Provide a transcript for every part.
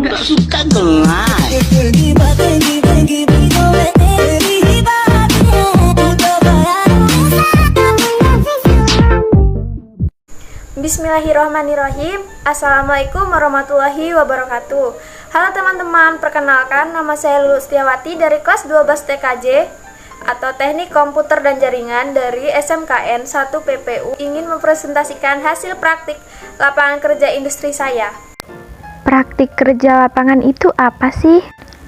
nggak suka gelai. Bismillahirrahmanirrahim. Assalamualaikum warahmatullahi wabarakatuh. Halo teman-teman, perkenalkan nama saya Lulu Setiawati dari kelas 12 TKJ atau Teknik Komputer dan Jaringan dari SMKN 1 PPU. Ingin mempresentasikan hasil praktik lapangan kerja industri saya. Praktik kerja lapangan itu apa sih?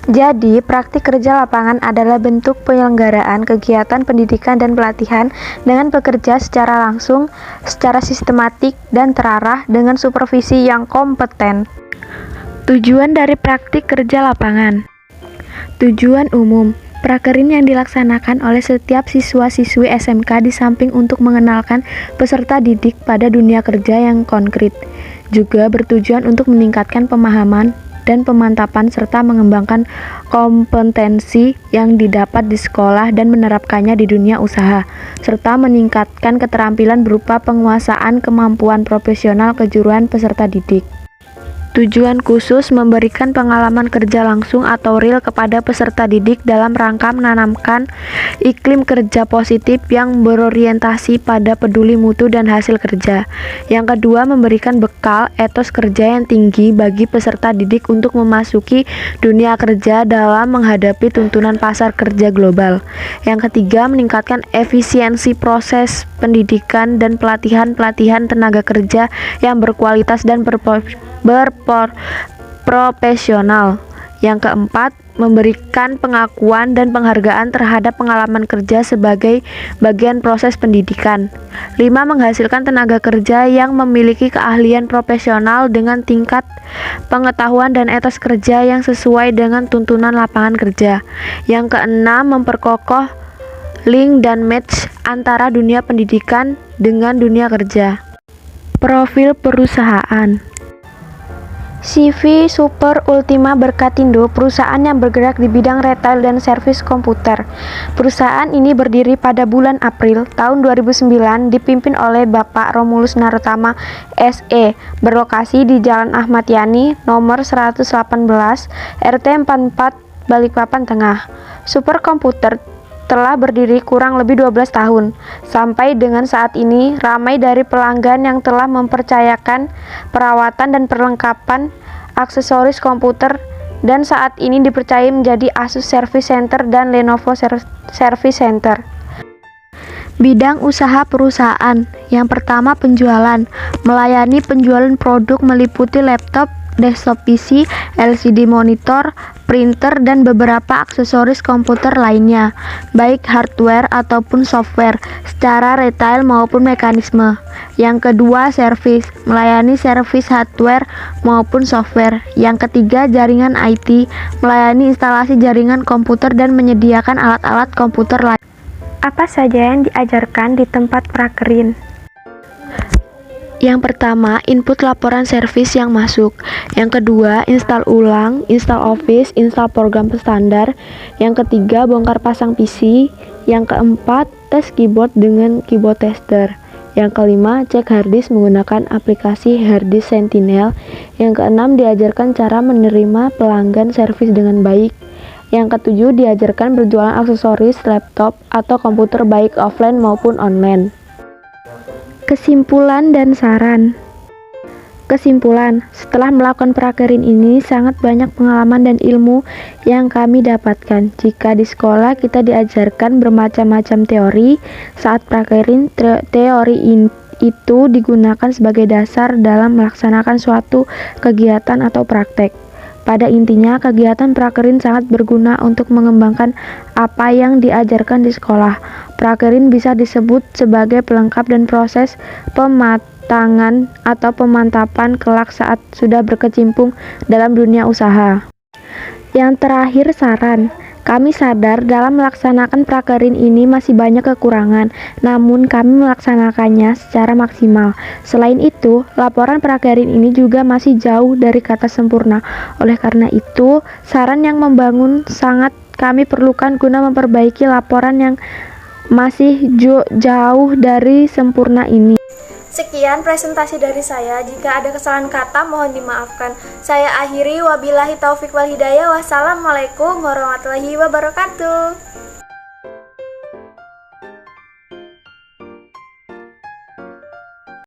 Jadi, praktik kerja lapangan adalah bentuk penyelenggaraan kegiatan pendidikan dan pelatihan dengan bekerja secara langsung, secara sistematik, dan terarah dengan supervisi yang kompeten. Tujuan dari praktik kerja lapangan. Tujuan umum. Prakerin yang dilaksanakan oleh setiap siswa-siswi SMK di samping untuk mengenalkan peserta didik pada dunia kerja yang konkret, juga bertujuan untuk meningkatkan pemahaman dan pemantapan serta mengembangkan kompetensi yang didapat di sekolah dan menerapkannya di dunia usaha, serta meningkatkan keterampilan berupa penguasaan kemampuan profesional kejuruan peserta didik. Tujuan khusus memberikan pengalaman kerja langsung atau real kepada peserta didik dalam rangka menanamkan iklim kerja positif yang berorientasi pada peduli mutu dan hasil kerja. Yang kedua, memberikan bekal etos kerja yang tinggi bagi peserta didik untuk memasuki dunia kerja dalam menghadapi tuntunan pasar kerja global. Yang ketiga, meningkatkan efisiensi proses pendidikan dan pelatihan tenaga kerja yang berkualitas dan berprofesional. Yang keempat, memberikan pengakuan dan penghargaan terhadap pengalaman kerja sebagai bagian proses pendidikan. 5. Menghasilkan tenaga kerja yang memiliki keahlian profesional dengan tingkat pengetahuan dan etos kerja yang sesuai dengan tuntunan lapangan kerja. Yang keenam, memperkokoh link dan match antara dunia pendidikan dengan dunia kerja. Profil perusahaan. CV Super Ultima Berkatindo, perusahaan yang bergerak di bidang retail dan servis komputer. Perusahaan ini berdiri pada bulan April tahun 2009, dipimpin oleh Bapak Romulus Narotama SE, berlokasi di Jalan Ahmad Yani, nomor 118, RT 44, Balikpapan Tengah. Super Komputer telah berdiri kurang lebih 12 tahun. Sampai dengan saat ini, ramai dari pelanggan yang telah mempercayakan perawatan dan perlengkapan aksesoris komputer dan saat ini dipercaya menjadi Asus Service Center dan Lenovo Service Center. Bidang usaha perusahaan. Yang pertama, penjualan. Melayani penjualan produk meliputi laptop, desktop PC, LCD monitor, printer, dan beberapa aksesoris komputer lainnya, baik hardware ataupun software, secara retail maupun mekanisme. Yang kedua, servis, melayani servis hardware maupun software. Yang ketiga, jaringan IT, melayani instalasi jaringan komputer dan menyediakan alat-alat komputer lain. Apa saja yang diajarkan di tempat prakerin? Yang pertama, input laporan servis yang masuk. Yang kedua, install ulang, install Office, install program standar. Yang ketiga, bongkar pasang PC. Yang keempat, tes keyboard dengan keyboard tester. Yang kelima, cek harddisk menggunakan aplikasi Harddisk Sentinel. Yang keenam, diajarkan cara menerima pelanggan servis dengan baik. Yang ketujuh, diajarkan berjualan aksesoris laptop atau komputer baik offline maupun online. Kesimpulan dan saran. Kesimpulan, setelah melakukan prakerin ini sangat banyak pengalaman dan ilmu yang kami dapatkan. Jika di sekolah kita diajarkan bermacam-macam teori, saat prakerin teori itu digunakan sebagai dasar dalam melaksanakan suatu kegiatan atau praktek. Pada intinya, kegiatan prakerin sangat berguna untuk mengembangkan apa yang diajarkan di sekolah. Prakerin bisa disebut sebagai pelengkap dan proses pematangan atau pemantapan kelak saat sudah berkecimpung dalam dunia usaha. Yang terakhir, saran. Kami sadar dalam melaksanakan prakerin ini masih banyak kekurangan, namun kami melaksanakannya secara maksimal. Selain itu, laporan prakerin ini juga masih jauh dari kata sempurna. Oleh karena itu, saran yang membangun sangat kami perlukan guna memperbaiki laporan yang masih jauh dari sempurna ini. Sekian presentasi dari saya. Jika ada kesalahan kata mohon dimaafkan. Saya akhiri, wabillahi taufik wal hidayah. Wassalamualaikum warahmatullahi wabarakatuh.